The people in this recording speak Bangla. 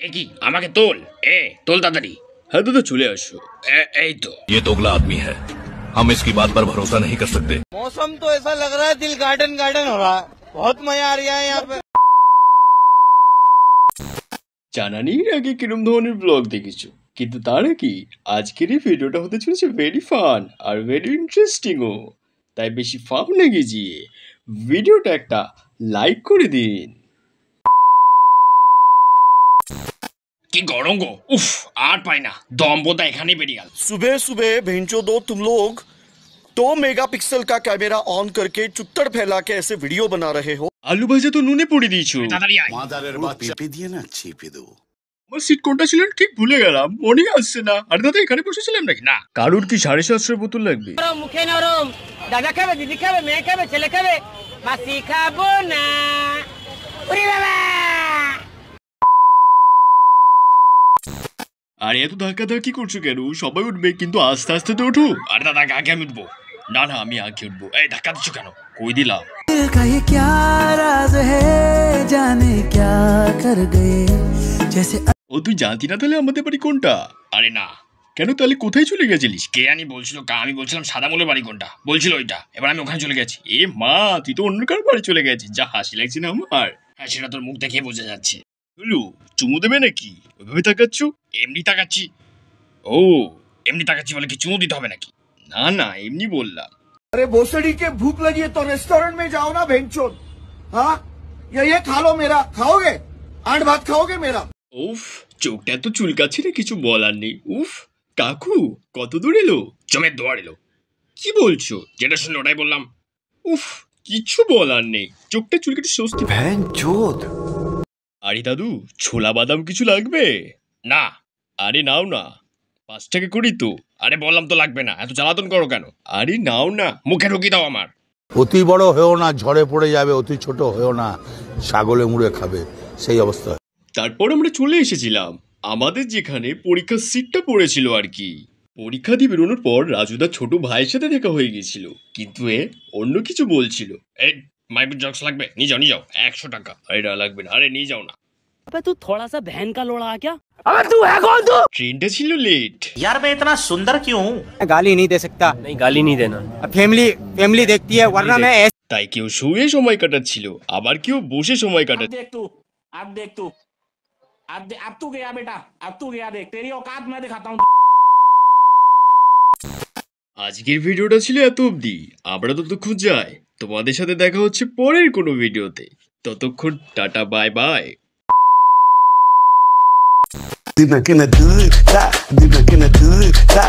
কি আমাকে তোল তোল তাড়াতাড়ি। হ্যাঁ দাদা চলে আসো। এই তো ये दोगला आदमी है, हम इसकी बात पर भरोसा नहीं कर सकते। मौसम तो ऐसा लग रहा है दिल गार्डन गार्डन हो रहा है, बहुत मजा आ रहा है यहाँ पे। জানানির আগে কিরম ধরনের ব্লগ দেখেছো, কিন্তু তার আগে আজকের এই ভিডিওটা হতে চলেছে ভেরি ফান আর ভেরি ইন্টারেস্টিংও। তাই বেশি ফান না গিয়ে ভিডিওটা একটা লাইক করে দিন। কি গরম গো, উফ আর পাই না, দম বোধহয় এখানেই বেরিয়ে গেল। सुबह सुबह भेंचो दो तुम लोग 2 मेगापिक्सल का कैमरा ऑन करके चुत्तर फैला के ऐसे वीडियो बना रहे हो। আলু ভাজা তো নুনে পড়ে দিয়েছো। তাড়াতাড়ি আয়। मादारेर बाচ্চা পেপে দিয়ে না চেপে দেবো। আমার সিট কোনটা ছিল ঠিক ভুলে গেলাম, মনে আসছে না। আরে দাদা এখানে বসেছিলাম নাকি? না। কারুর কি 750 বোতল লাগবে? মুখে নরম, দাদা খাবে, দিদি খাবে, মেয়ে খাবে, ছেলে খাবে, মাসি খাবো না। ওরে বাবা, আরে এত ধাক্কাধাক্কি করছো কেন? সবাই উঠবে কিন্তু আস্তে আস্তে তো ওঠো। আরে দাদা আগে আমি উঠবো। না না আমি আগে উঠবো। এই ধাক্কা দিচ্ছ কেন? কই দিলাম? दिल का ये क्या राज है, जाने क्या कर गए जैसे। ও তুই জানতি না তাহলে আমাদের বাড়ি কোনটা? আরে না, কেন তাহলে কোথায় চলে গেছিলিস? কে জানি বলছিল, আমি বলছিলাম সাদামুলের বাড়ি কোনটা, বলছিল ওইটা, এবার আমি ওখানে চলে গেছি। এ মা, তুই তো অন্য কার বাড়ি চলে গেছিস, যা হাসি লাগছে না আমার। হ্যাঁ সেটা তোর মুখ দেখে বোঝা যাচ্ছে। হলো চুমু দেবে নাকি? ওইভাবে তাকাচ্ছ? এমনি তাকাচ্ছি। ও এমনি তাকাচ্ছি বলে কি চুমু দিতে হবে নাকি? না না এমনি বললাম। अरे भोसड़ी के भूख लगी है तो रेस्टोरेंट में जाओ ना भेंचोद। हाँ ये खा लो मेरा, खाओगे? 8 भात खाओगे मेरा? উফ চোখটা তো চুলকাচ্ছে রে, কিছু বলার নেই। উফ কাকু কত দূর এলো? জমের দোয়ার এলো। কি বলছো? যেটা শুনলো ওটাই বললাম। উফ কিছু বলার নেই, চোখটা চুলকাতে স্বস্তি। भेंचोद। আরে দাদু ছোলা বাদাম কিছু লাগবে? না। আরে নাও না, 5 টাকা করি তো। আরে বললাম তো লাগবে না, এত জ্বালাতন করো কেন? আরে নাও না। মুখে ঢুকিয়ে দাও আমার। অতি বড় হয়েও না, ঝড়ে পড়ে যাবে, অতি ছোট হয়েও না, ছাগলে মুড়ে খাবে, সেই অবস্থা। তারপর আমরা চলে এসেছিলাম আমাদের যেখানে পরীক্ষার সিটটা পড়েছিল আর কি। পরীক্ষা দিয়ে বেরোনোর পর রাজুদার ছোট ভাইয়ের সাথে দেখা হয়ে গেছিল, কিন্তু এ অন্য কিছু বলছিল। এই মাইবুর জক্স লাগবে? নিয়ে যাও 100 টাকা। আরে না লাগবে না, আরে নিয়ে যাও না। अबे तू थोड़ा सा बहन का लोड़ा आ क्या? ট্রেনটা ছিল লেট। यार मैं इतना सुंदर क्यों हूँ? गाली नहीं दे सकता। नहीं गाली नहीं देना। फैमिली देखती है, वरना मैं তাই কেউ শুয়ে সময় কাটাচ্ছিল, আবার কেউ বসে সময় কাটাচ্ছিল। देख तू अब तू गया बेटा, अब तू गया, देख तेरी औकात मैं दिखाता हूँ। আজকের ভিডিওটা ছিল এত অবধি। আমরা ততক্ষণ যাই, তোমাদের সাথে দেখা হচ্ছে পরের কোনো ভিডিওতে। ততক্ষণ tata bye bye. Dime que me duda, dime que me duda.